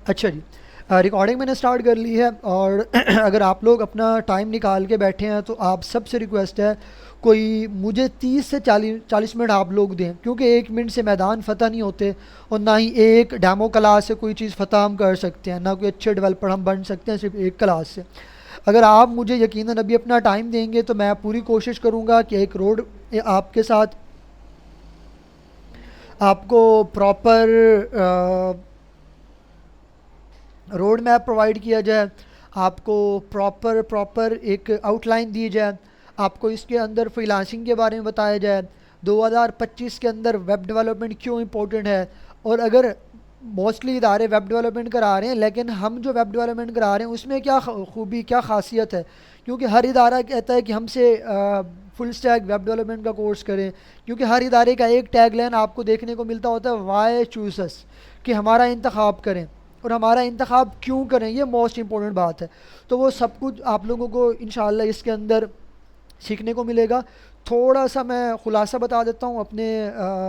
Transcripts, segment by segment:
اچھا جی، ریکارڈنگ میں نے سٹارٹ کر لی ہے، اور اگر آپ لوگ اپنا ٹائم نکال کے بیٹھے ہیں تو آپ سب سے ریکویسٹ ہے کوئی مجھے 30 سے 40 منٹ آپ لوگ دیں، کیونکہ 1 منٹ سے میدان فتح نہیں ہوتے، اور نہ ہی ایک ڈیمو کلاس سے کوئی چیز فتح ہم کر سکتے ہیں، نہ کوئی اچھے ڈیولپر ہم بن سکتے ہیں صرف ایک کلاس سے۔ اگر آپ مجھے یقیناً ابھی اپنا ٹائم دیں گے تو میں پوری کوشش کروں گا کہ ایک روڈ آپ کے ساتھ آپ کو پراپر روڈ میپ پرووائڈ کیا جائے، آپ کو پراپر ایک آؤٹ لائن دی جائے، آپ کو اس کے اندر فری لانسنگ کے بارے میں بتایا جائے، 2025 کے اندر ویب ڈیولپمنٹ کیوں امپورٹنٹ ہے، اور اگر موسٹلی ادارے ویب ڈیولپمنٹ کرا رہے ہیں لیکن ہم جو ویب ڈیولپمنٹ کرا رہے ہیں اس میں کیا خوبی کیا خاصیت ہے، کیونکہ ہر ادارہ کہتا ہے کہ ہم سے فل اسٹیک ویب ڈیولپمنٹ کا کورس کریں، کیونکہ ہر ادارے کا ایک ٹیگ لائن آپ کو دیکھنے کو ملتا ہوتا ہے، وائی چوزس، کہ ہمارا انتخاب کریں، اور ہمارا انتخاب کیوں کریں، یہ موسٹ امپورٹنٹ بات ہے۔ تو وہ سب کچھ آپ لوگوں کو انشاءاللہ اس کے اندر سیکھنے کو ملے گا۔ تھوڑا سا میں خلاصہ بتا دیتا ہوں اپنے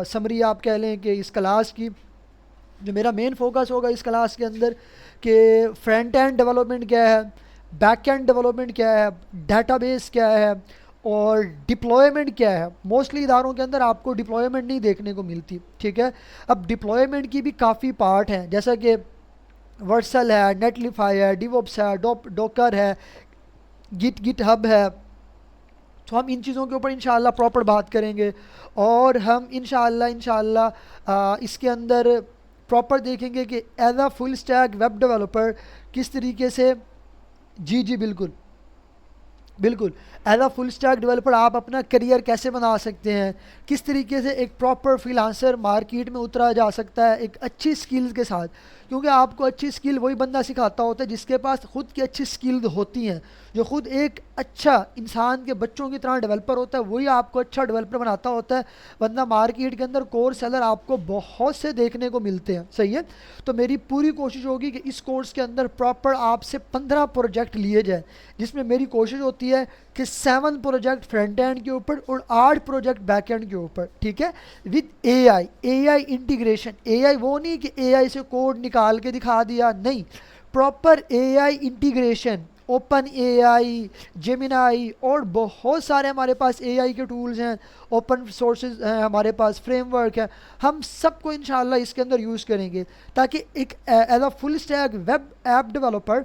سمری آپ کہہ لیں کہ اس کلاس کی، جو میرا مین فوکس ہوگا اس کلاس کے اندر، کہ فرنٹ اینڈ ڈیولپمنٹ کیا ہے، بیک اینڈ ڈیولپمنٹ کیا ہے، ڈیٹا بیس کیا ہے، اور ڈپلوائمنٹ کیا ہے۔ موسٹلی اداروں کے اندر آپ کو ڈپلوائمنٹ نہیں دیکھنے کو ملتی، ٹھیک ہے۔ اب ڈپلوائمنٹ کی بھی کافی پارٹ ہیں، جیسا کہ ورسل ہے، نیٹلیفائی ہے، ڈیوپس ہے، ڈوکر ہے، گٹ ہب ہے۔ تو ہم ان چیزوں کے اوپر انشاءاللہ پراپر بات کریں گے، اور ہم انشاءاللہ اس کے اندر پراپر دیکھیں گے کہ as a full stack web developer کس طریقے سے، جی جی بالکل بالکل، as a full stack developer آپ اپنا کریئر کیسے بنا سکتے ہیں، کس طریقے سے ایک پراپر فری لانسر مارکیٹ میں اترا جا سکتا ہے ایک اچھی سکلز کے ساتھ، کیونکہ آپ کو اچھی سکل وہی بندہ سکھاتا ہوتا ہے جس کے پاس خود کی اچھی سکلز ہوتی ہیں، جو خود ایک اچھا انسان کے بچوں کی طرح ڈیولپر ہوتا ہے، وہی آپ کو اچھا ڈیولپر بناتا ہوتا ہے، ورنہ مارکیٹ کے اندر کورس سیلر آپ کو بہت سے دیکھنے کو ملتے ہیں، صحیح ہے۔ تو میری پوری کوشش ہوگی کہ اس کورس کے اندر پراپر آپ سے 15 پروجیکٹ لیے جائیں، جس میں میری کوشش ہوتی ہے کہ 7 پروجیکٹ فرنٹ اینڈ کے اوپر اور 8 پروجیکٹ بیک اینڈ کے اوپر، ٹھیک ہے، ود اے آئی انٹیگریشن۔ اے آئی وہ نہیں کہ اے آئی سے کوڈ نکال کے دکھا دیا، نہیں، پراپر اے آئی انٹیگریشن، اوپن اے آئی، جیمینائی، اور بہت سارے ہمارے پاس اے آئی کے ٹولز ہیں، اوپن سورسز ہیں ہمارے پاس، فریم ورک ہے، ہم سب کو انشاءاللہ اس کے اندر یوز کریں گے، تاکہ ایک as a full stack web app developer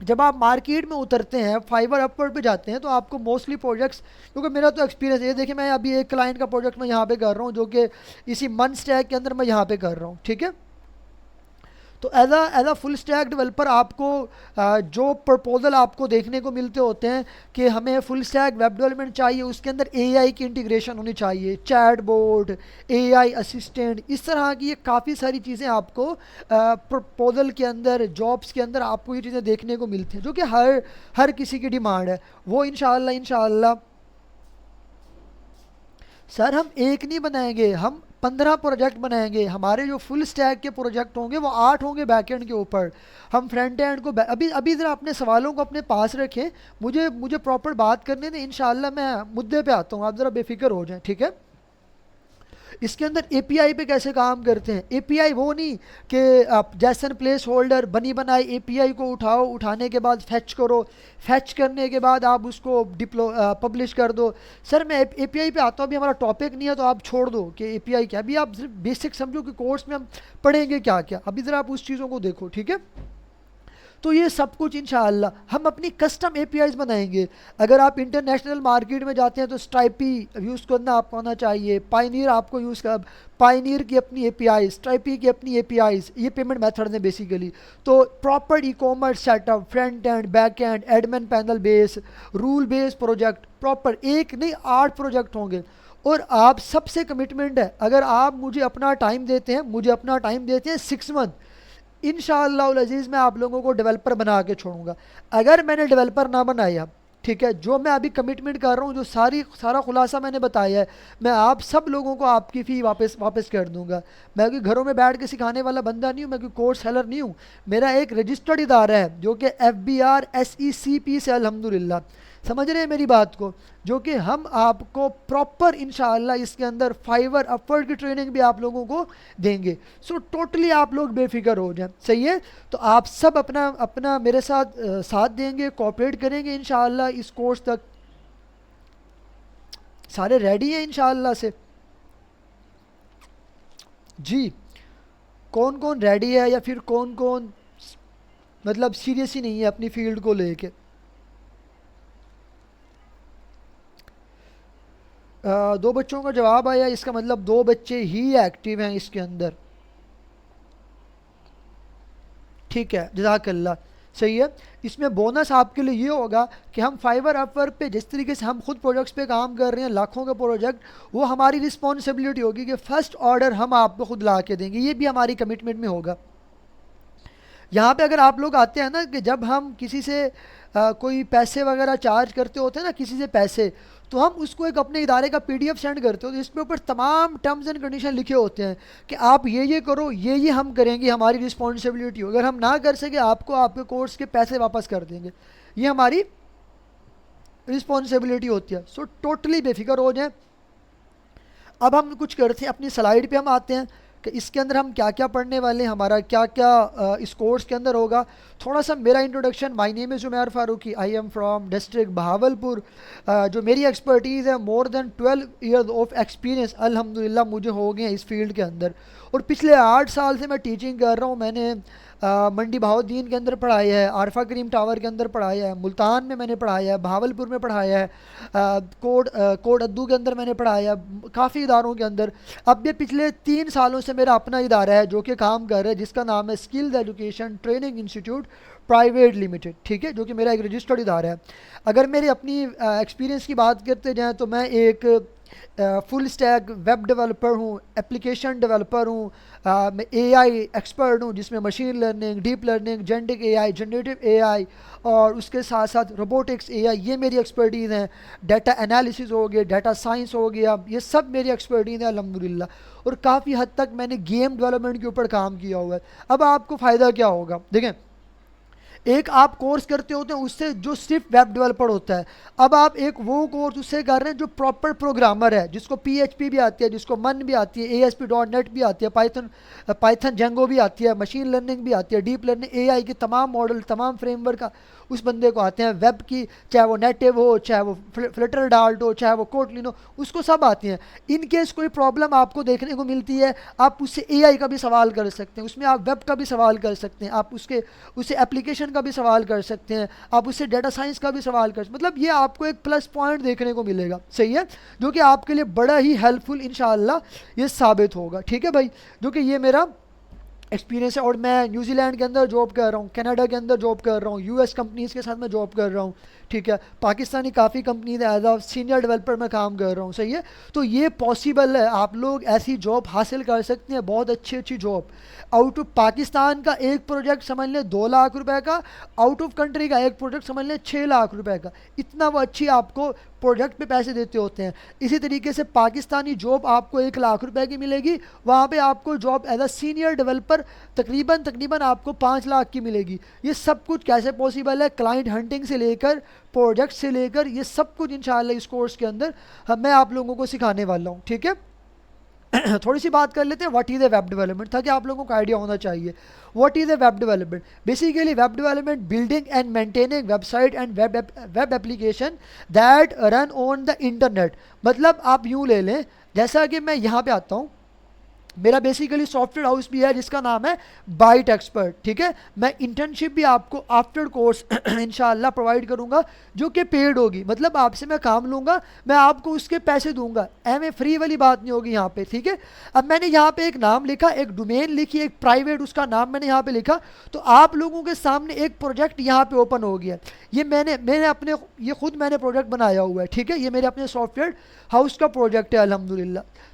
جب آپ مارکیٹ میں اترتے ہیں، فائبر اپورڈ پہ جاتے ہیں، تو آپ کو موسٹلی پروجیکٹس، کیونکہ میرا تو ایکسپیرینس یہ دیکھیں، میں ابھی ایک کلائنٹ کا پروجیکٹ میں یہاں پہ کر رہا ہوں جو کہ اسی من اسٹیک کے اندر میں یہاں پہ کر رہا ہوں، ٹھیک ہے۔ تو as a full stack developer آپ کو جو پرپوزل آپ کو دیکھنے کو ملتے ہوتے ہیں کہ ہمیں فل اسٹیک ویب ڈیولپمنٹ چاہیے، اس کے اندر اے آئی کی انٹیگریشن ہونی چاہیے، چیٹ بوٹ، اے آئی اسسٹنٹ، اس طرح کی یہ کافی ساری چیزیں آپ کو پرپوزل کے اندر، جابس کے اندر آپ کو یہ چیزیں دیکھنے کو ملتی ہیں، جو کہ ہر کسی کی ڈیمانڈ ہے۔ وہ انشاءاللہ سر ہم ایک نہیں بنائیں گے، ہم 15 پروجیکٹ بنائیں گے، ہمارے جو فل اسٹیک کے پروجیکٹ ہوں گے وہ 8 ہوں گے بیک اینڈ کے اوپر، ہم فرنٹ اینڈ کو ابھی ذرا اپنے سوالوں کو اپنے پاس رکھیں، مجھے پراپر بات کرنے دیں، انشاءاللہ میں مدعے پہ آتا ہوں، آپ ذرا بے فکر ہو جائیں، ٹھیک ہے۔ اس کے اندر اے پی آئی پہ کیسے کام کرتے ہیں، اے پی آئی وہ نہیں کہ آپ جیسن پلیس ہولڈر بنی بنائی اے پی آئی کو اٹھانے کے بعد فیچ کرو، فیچ کرنے کے بعد آپ اس کو پبلش کر دو۔ سر میں اے پی آئی پہ آتا ہوں، ابھی ہمارا ٹاپک نہیں ہے تو آپ چھوڑ دو کہ اے پی آئی کیا، ابھی آپ صرف بیسک سمجھو کہ کورس میں ہم پڑھیں گے کیا کیا، ابھی ذرا آپ اس چیزوں کو دیکھو، ٹھیک ہے۔ تو یہ سب کچھ انشاءاللہ ہم اپنی کسٹم اے پی آئیز بنائیں گے۔ اگر آپ انٹرنیشنل مارکیٹ میں جاتے ہیں تو اسٹرائپی یوز کرنا آپ کو آنا چاہیے، پائنیئر آپ کو یوز کر، پائنیئر کی اپنی اے پی آئیز، اسٹرائپی کی اپنی اے پی آئیز، یہ پیمنٹ میتھڈ ہیں بیسیکلی۔ تو proper e commerce setup, front end, back end, admin panel base, role base project, proper ایک نہیں 8 پروجیکٹ ہوں گے، اور آپ سب سے کمٹمنٹ ہے، اگر آپ مجھے اپنا ٹائم دیتے ہیں 6 منتھ، انشاءاللہ العزیز میں آپ لوگوں کو ڈیولپر بنا کے چھوڑوں گا۔ اگر میں نے ڈیولپر نہ بنایا، ٹھیک ہے، جو میں ابھی کمٹمنٹ کر رہا ہوں، جو سارا خلاصہ میں نے بتایا ہے، میں آپ سب لوگوں کو آپ کی فی واپس کر دوں گا۔ میں کوئی گھروں میں بیٹھ کے سکھانے والا بندہ نہیں ہوں، میں کوئی کورس سیلر نہیں ہوں، میرا ایک رجسٹرڈ ادارہ ہے جو کہ F B R S E C P سے الحمدللہ سمجھ رہے ہیں میری بات کو؟ جو کہ ہم آپ کو پراپر انشاءاللہ اس کے اندر فائیور اپورڈ کی ٹریننگ بھی آپ لوگوں کو دیں گے. سو ٹوٹلی آپ لوگ بے فکر ہو جائیں. صحیح ہے؟ تو آپ سب اپنا اپنا میرے ساتھ ساتھ دیں گے، کوآپریٹ کریں گے انشاءاللہ اس کورس تک. سارے ریڈی ہیں انشاءاللہ سے؟ جی کون کون ریڈی ہے، یا پھر کون کون مطلب سیریس ہی نہیں ہے اپنی فیلڈ کو لے کے؟ دو بچوں کا جواب آیا، اس کا مطلب دو بچے ہی ایکٹیو ہیں اس کے اندر. ٹھیک ہے، جزاک اللہ. صحیح ہے. اس میں بونس آپ کے لیے یہ ہوگا کہ ہم فائیور اپ ورک پہ جس طریقے سے ہم خود پروجیکٹس پہ کام کر رہے ہیں، لاکھوں کے پروجیکٹ، وہ ہماری رسپانسبلٹی ہوگی کہ فرسٹ آرڈر ہم آپ کو خود لا کے دیں گے. یہ بھی ہماری کمٹمنٹ میں ہوگا. یہاں پہ اگر آپ لوگ آتے ہیں نا کہ جب ہم کسی سے کوئی پیسے وغیرہ چارج کرتے ہوتے ہیں نا کسی سے پیسے، تو ہم اس کو ایک اپنے ادارے کا پی ڈی ایف سینڈ کرتے ہوتے ہیں. اس کے اوپر تمام ٹرمز اینڈ کنڈیشن لکھے ہوتے ہیں کہ آپ یہ کرو، یہ ہم کریں گے، ہماری رسپانسبلٹی ہو. اگر ہم نہ کر سکے آپ کو آپ کے کورس کے پیسے واپس کر دیں گے. یہ ہماری رسپانسبلٹی ہوتی ہے. سو ٹوٹلی بے فکر ہو جائیں. اب ہم کچھ کرتے ہیں، اپنی سلائیڈ پہ ہم آتے ہیں کہ اس کے اندر ہم کیا کیا پڑھنے والے ہیں، ہمارا کیا کیا اس کورس کے اندر ہوگا. تھوڑا سا میرا introduction. My name is Umair Farooqi. I am from district Bahawalpur. جو میری ایکسپرٹیز ہے، more than 12 years of experience الحمدللہ مجھے ہو گئے ہیں اس فیلڈ کے اندر. اور پچھلے 8 سال سے میں ٹیچنگ کر رہا ہوں. میں نے منڈی بہاؤالدین کے اندر پڑھایا ہے، عارفہ کریم ٹاور کے اندر پڑھایا ہے، ملتان میں نے پڑھایا ہے، بہاولپور میں پڑھایا ہے، کوٹ ادو کے اندر میں نے پڑھایا ہے، کافی اداروں کے اندر. اب یہ پچھلے 3 سالوں سے میرا اپنا ادارہ ہے جو کہ کام کر رہا ہے، جس کا نام ہے skills education training institute private limited. ٹھیک ہے، جو کہ میرا ایک رجسٹرڈ ادارہ ہے. اگر میری اپنی ایکسپیرینس کی بات کرتے جائیں تو میں ایک فل اسٹیک ویب ڈیولپر ہوں، اپلیکیشن ڈیولپر ہوں، میں اے آئی ایکسپرٹ ہوں جس میں machine learning, deep learning, agentic A I, generative A I, اور اس کے ساتھ ساتھ روبوٹکس اے آئی، یہ میری ایکسپرٹیز ہیں. ڈیٹا انالیسز ہو گیا، ڈیٹا سائنس ہو گیا، یہ سب میری ایکسپرٹیز ہیں الحمدللہ. اور کافی حد تک میں نے گیم ڈیولپمنٹ کے اوپر کام کیا ہوا ہے. اب آپ کو فائدہ کیا ہوگا؟ دیکھیں، ایک آپ کورس کرتے ہوتے ہیں اس سے جو صرف ویب ڈیولپر ہوتا ہے. اب آپ ایک وہ کورس اس سے کر رہے ہیں جو پراپر پروگرامر ہے، جس کو پی ایچ پی بھی آتی ہے، جس کو من بھی آتی ہے، A S P dot net بھی آتی ہے، پائتھن جینگو بھی آتی ہے، مشین لرننگ بھی آتی ہے، ڈیپ لرننگ اے آئی کے تمام ماڈل، تمام فریم ورک کا اس بندے کو آتے ہیں. ویب کی چاہے وہ نیٹو ہو، چاہے وہ فلٹر ڈالٹ ہو، چاہے وہ کوٹلن ہو، اس کو سب آتی ہیں. ان کیس کوئی پرابلم آپ کو دیکھنے کو ملتی ہے، آپ اس سے اے آئی کا بھی سوال کر سکتے ہیں، اس میں آپ ویب کا بھی سوال کر سکتے ہیں، آپ اسے اپلیکیشن کا بھی سوال کر سکتے ہیں، آپ اس سے ڈیٹا سائنس کا بھی سوال کر سکتے ہیں. مطلب یہ آپ کو ایک پلس پوائنٹ دیکھنے کو ملے گا. صحیح ہے، جو کہ آپ کے لیے بڑا ہی ہیلپ فل انشاءاللہ یہ ثابت ہوگا. ٹھیک ہے بھائی، جو کہ یہ میرا ایکسپیرینس ہے. اور میں نیوزی لینڈ کے اندر جاب کر رہا ہوں، کینیڈا کے اندر جاب کر رہا ہوں، یو ایس کمپنیز کے ساتھ میں جاب کر رہا ہوں. ٹھیک ہے، پاکستانی کافی companies as a senior developer میں کام کر رہا ہوں. صحیح ہے، تو یہ پاسبل ہے، آپ لوگ ایسی جاب حاصل کر سکتے ہیں، بہت اچھی جاب. آؤٹ آف پاکستان کا ایک پروجیکٹ سمجھ لیں 2 لاکھ روپے کا، آؤٹ آف کنٹری کا ایک پروجیکٹ سمجھ لیں 6 لاکھ روپے کا. اتنا وہ اچھی آپ کو پروجیکٹ پہ پیسے دیتے ہوتے ہیں. اسی طریقے سے پاکستانی جاب آپ کو 1 لاکھ روپے کی ملے گی، وہاں پہ آپ کو job as a senior developer تقریباً آپ کو 5 لاکھ کی ملے گی. یہ سب کچھ کیسے پاسبل ہے؟ کلائنٹ ہنٹنگ سے لے کر پروجیکٹ سے لے کر یہ سب کچھ انشاءاللہ اس کورس کے اندر میں آپ لوگوں کو سکھانے والا ہوں. ٹھیک ہے، تھوڑی سی بات کر لیتے ہیں what is a web development, تاکہ آپ لوگوں کو آئیڈیا ہونا چاہیے. What is a web development? Basically web development building and maintaining web site and web application that run on the internet. مطلب آپ یوں لے لیں، جیسا کہ میں یہاں پہ آتا ہوں، میرا بیسیکلی سافٹ ویئر ہاؤس بھی ہے جس کا نام ہے بائٹ ایکسپرٹ. ٹھیک ہے، میں انٹرنشپ بھی آپ کو آفٹر کورس انشاءاللہ پرووائڈ کروں گا جو کہ پیڈ ہوگی. مطلب آپ سے میں کام لوں گا، میں آپ کو اس کے پیسے دوں گا، ایم اے فری والی بات نہیں ہوگی یہاں پہ. ٹھیک ہے، اب میں نے یہاں پہ ایک نام لکھا، ایک ڈومین لکھی، ایک پرائیویٹ اس کا نام میں نے یہاں پہ لکھا، تو آپ لوگوں کے سامنے ایک پروجیکٹ یہاں پہ اوپن ہو گیا. یہ میں نے اپنے خود میں نے پروجیکٹ بنایا ہوا ہے. ٹھیک ہے، یہ میرے اپنے سافٹ ویئر ہاؤس کا پروجیکٹ ہے الحمدللہ.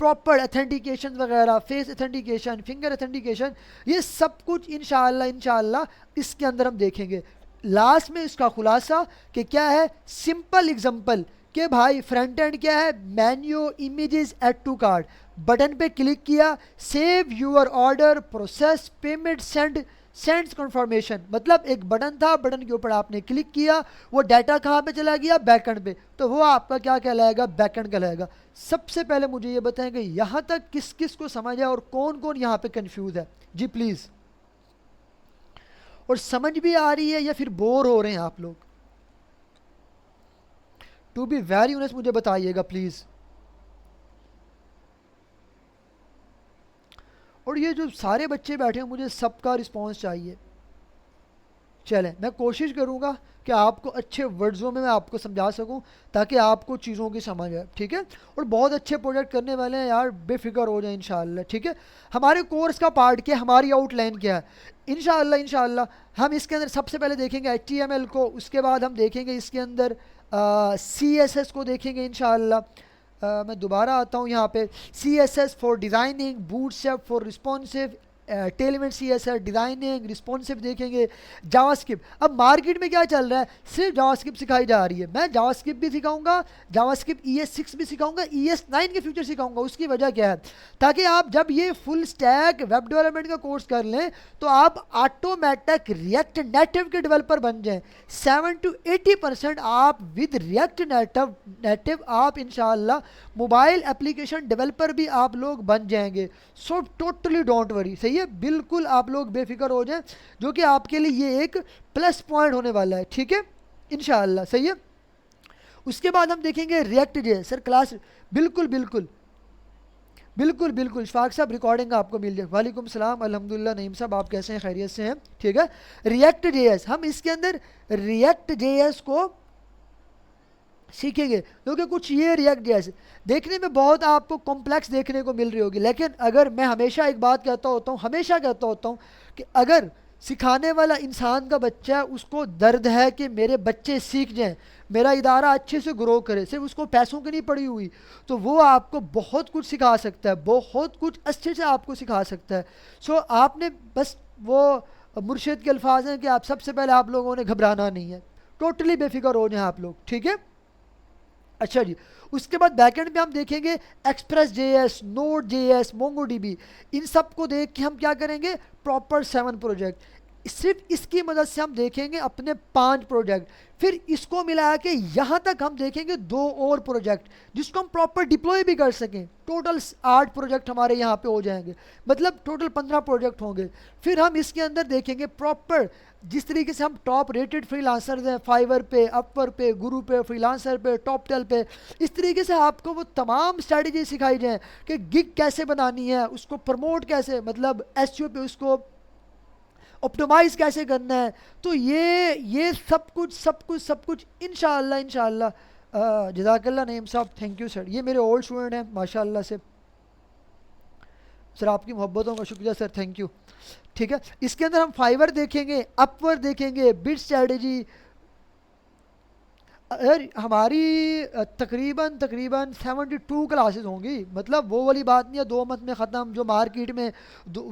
پراپر اتھینٹیکیشن وغیرہ، فیس اتھینٹیکیشن، فنگر اتھینٹیکیشن، یہ سب کچھ انشاءاللہ اس کے اندر ہم دیکھیں گے. لاسٹ میں اس کا خلاصہ کہ کیا ہے، سمپل اگزامپل کہ بھائی فرنٹ اینڈ کیا ہے، menu images add to cart, button پہ کلک کیا، save your order, process payment, sends confirmation. مطلب ایک بٹن تھا، بٹن کے اوپر آپ نے کلک کیا، وہ ڈیٹا کہاں پہ چلا گیا، بیک اینڈ پہ، تو وہ آپ کا کیا کہلائے گا، بیک اینڈ کہلائے گا. سب سے پہلے مجھے یہ بتائیں کہ یہاں تک کس کس کو سمجھ ہے اور کون کون یہاں پہ کنفیوز ہے، جی پلیز. اور سمجھ بھی آ رہی ہے یا پھر بور ہو رہے ہیں آپ لوگ؟ ٹو بی ویری اونیسٹ مجھے بتائیے گا پلیز. اور یہ جو سارے بچے بیٹھے ہیں مجھے سب کا رسپانس چاہیے. چلیں میں کوشش کروں گا کہ آپ کو اچھے ورڈزوں میں آپ کو سمجھا سکوں تاکہ آپ کو چیزوں کی سمجھ آئے، ٹھیک ہے. اور بہت اچھے پروجیکٹ کرنے والے ہیں یار، بے فکر ہو جائیں انشاءاللہ، ٹھیک ہے. ہمارے کورس کا پارٹ کیا، ہماری آؤٹ لائن کیا ہے، انشاءاللہ ہم اس کے اندر سب سے پہلے دیکھیں گے HTML کو، اس کے بعد ہم دیکھیں گے اس کے اندر CSS کو دیکھیں گے انشاءاللہ. میں دوبارہ آتا ہوں یہاں پہ، CSS for designing, bootstrap for responsive, ٹیلمنٹ CSS ڈیزائننگ رسپانسو دیکھیں گے. جاوا اسکرپٹ، اب مارکیٹ میں کیا چل رہا ہے، صرف جاوا اسکرپٹ سکھائی جا رہی ہے. میں جاوا اسکرپٹ بھی سکھاؤں گا، جاوا اسکرپٹ ES6 بھی سکھاؤں گا، ES9 کے فیوچر سکھاؤں گا. اس کی وجہ کیا ہے، تاکہ آپ جب یہ فل اسٹیک ویب ڈیولپمنٹ کا کورس کر لیں تو آپ آٹومیٹک ریئیکٹ نیٹو کے ڈیولپر بن جائیں. 7 to 80% آپ ود ریئیکٹ نیٹو آپ انشاءاللہ موبائل اپلیکیشن ڈیولپر بھی آپ لوگ بن جائیں گے. سو ٹوٹلی ڈونٹ وری، صحیح ہے، بالکل آپ لوگ بے فکر ہو جائیں، جو کہ آپ کے لیے یہ ایک پلس پوائنٹ ہونے والا ہے، ٹھیک ہے انشاءاللہ، صحیح ہے. اس کے بعد ہم دیکھیں گے ریئیکٹ جے، سر کلاس بالکل شفاق صاحب ریکارڈنگ آپ کو مل جائے. وعلیکم السلام، الحمدللہ. نعیم صاحب آپ کیسے ہیں، خیریت سے ہیں، ٹھیک ہے. ریئیکٹ جے ایس، ہم اس کے اندر ریئیکٹ جے ایس کو سیکھیں گے، کیونکہ کچھ یہ ریئیکٹ جے ایس دیکھنے میں بہت آپ کو کمپلیکس دیکھنے کو مل رہی ہوگی، لیکن اگر میں ہمیشہ ایک بات کہتا ہوتا ہوں کہ اگر سکھانے والا انسان کا بچہ ہے، اس کو درد ہے کہ میرے بچے سیکھ جائیں، میرا ادارہ اچھے سے گرو کرے، صرف اس کو پیسوں کی نہیں پڑی ہوئی، تو وہ آپ کو بہت کچھ سکھا سکتا ہے، بہت کچھ اچھے سے آپ کو سکھا سکتا ہے. سو آپ نے بس وہ مرشد کے الفاظ ہیں کہ آپ سب سے پہلے آپ لوگوں نے گھبرانا نہیں ہے، ٹوٹلی بے فکر ہو جائیں آپ لوگ، ٹھیک ہے. اچھا جی، اس کے بعد بیک اینڈ پہ ہم دیکھیں گے Express J S, Node J S, Mongo D B. ان سب کو دیکھ کے ہم کیا کریں گے، پراپر 7 پروجیکٹ. صرف اس کی مدد سے ہم دیکھیں گے اپنے 5 پروجیکٹ. پھر اس کو ملا کے یہاں تک ہم دیکھیں گے 2 اور پروجیکٹ جس کو ہم پراپر ڈپلوائے بھی کر سکیں. ٹوٹل 8 پروجیکٹ ہمارے یہاں پہ ہو جائیں گے، مطلب ٹوٹل 15 پروجیکٹ ہوں گے. پھر ہم اس کے اندر دیکھیں گے پراپر جس طریقے سے ہم ٹاپ ریٹڈ فری لانسرز ہیں، فائیور پہ، اپور پہ، گرو پہ، فری لانسر پہ، ٹاپ ٹیل پہ، اس طریقے سے آپ کو وہ تمام اسٹریٹجی سکھائی جائیں کہ گگ کیسے بنانی ہے، اس کو پروموٹ کیسے، مطلب SEO پہ اس کو آپٹومائز کیسے کرنا ہے. تو یہ سب کچھ انشاءاللہ. جزاک اللہ نعیم صاحب، تھینک یو سر. یہ میرے اولڈ اسٹوڈنٹ ہیں ماشاء اللہ سے، سر آپ کی محبتوں کا شکریہ سر، تھینک یو، ٹھیک ہے. اس کے اندر ہم فائیور دیکھیں گے، اپور دیکھیں گے، بٹ اسٹریٹجی. ہماری تقریباً 72 کلاسز ہوں گی، مطلب وہ والی بات نہیں ہے 2 منتھ میں ختم جو مارکیٹ میں.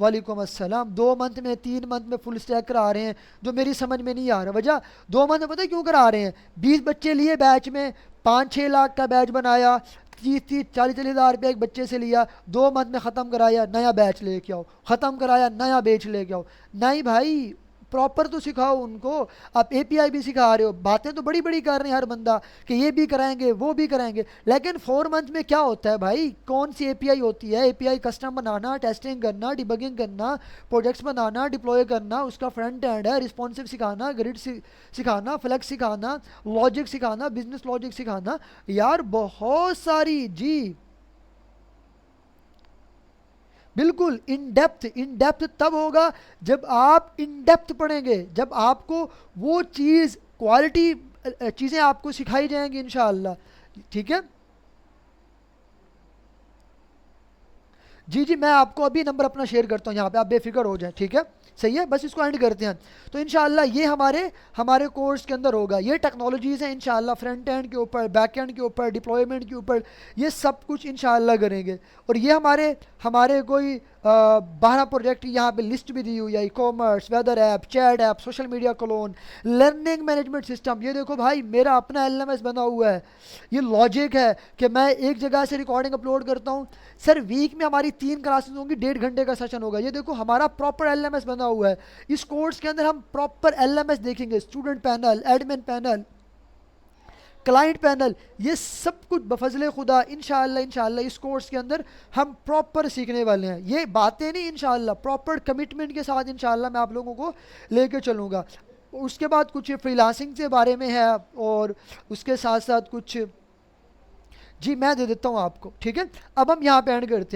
وعلیکم السلام. 2 منتھ میں 3 منتھ میں فل اسٹیک کرا رہے ہیں، جو میری سمجھ میں نہیں آ رہا. وجہ 2 منتھ میں پتہ ہے کیوں کرا رہے ہیں، 20 بچے لیے بیچ میں، 5-6 لاکھ کا بیچ بنایا، 30-40 ہزار روپے ایک بچے سے لیا، 2 منتھ میں ختم کرایا، نیا بیچ لے کے آؤ، ختم کرایا، نیا بیچ لے کے آؤ. نہیں بھائی، پراپر تو سکھاؤ ان کو. آپ API بھی سکھا رہے ہو، باتیں تو بڑی بڑی کر رہے ہیں ہر بندہ کہ یہ بھی کرائیں گے وہ بھی کرائیں گے، لیکن 4 منتھ میں کیا ہوتا ہے بھائی، کون سی API ہوتی ہے، API کسٹم بنانا، ٹیسٹنگ کرنا، ڈیبگنگ کرنا، پروجیکٹس بنانا، ڈپلوائے کرنا، اس کا فرنٹ اینڈ ہے، رسپانسو سکھانا، گریڈ سکھانا، فلیکس سکھانا، لاجک سکھانا، بزنس لاجک سکھانا، یار بہت ساری. جی بالکل. ان ڈیپتھ تب ہوگا جب آپ ان ڈیپتھ پڑھیں گے، جب آپ کو وہ چیز کوالٹی چیزیں آپ کو سکھائی جائیں گی انشاءاللہ، ٹھیک ہے. جی جی، میں آپ کو ابھی نمبر اپنا شیئر کرتا ہوں یہاں پہ، آپ بے فکر ہو جائیں، ٹھیک ہے؟ صحیح ہے، بس اس کو اینڈ کرتے ہیں. تو انشاءاللہ یہ ہمارے کورس کے اندر ہوگا. یہ ٹیکنالوجیز ہیں انشاءاللہ، فرنٹ اینڈ کے اوپر، بیک اینڈ کے اوپر، ڈپلوائمنٹ کے اوپر، یہ سب کچھ انشاءاللہ کریں گے. اور یہ ہمارے کوئی 12 پروجیکٹ یہاں پہ لسٹ بھی دی ہوئی ہے: e commerce, weather app, chat app, social media کلون، لرننگ مینجمنٹ سسٹم. یہ دیکھو بھائی، میرا اپنا ایل ایم ایس بنا ہوا ہے. یہ لاجک ہے کہ میں ایک جگہ سے ریکارڈنگ اپلوڈ کرتا ہوں. سر ویک میں ہماری 3 کلاسز ہوں گی، 1.5 گھنٹے کا سیشن ہوگا. یہ دیکھو ہمارا پراپر ایل ایم ایس بنا ہوا ہے. اس کورس کے اندر ہم پراپر ایل ایم ایس دیکھیں گے: student panel, admin panel, client panel. یہ سب کچھ بفضل خدا انشاءاللہ اس کورس کے اندر ہم پراپر سیکھنے والے ہیں. یہ باتیں نہیں، انشاءاللہ پراپر کمٹمنٹ کے ساتھ انشاءاللہ میں آپ لوگوں کو لے کے چلوں گا. اس کے بعد کچھ فری لانسنگ کے بارے میں ہے، اور اس کے ساتھ ساتھ کچھ، جی میں دے دیتا ہوں آپ کو، ٹھیک ہے؟ اب ہم یہاں پہ اینڈ کرتے ہیں.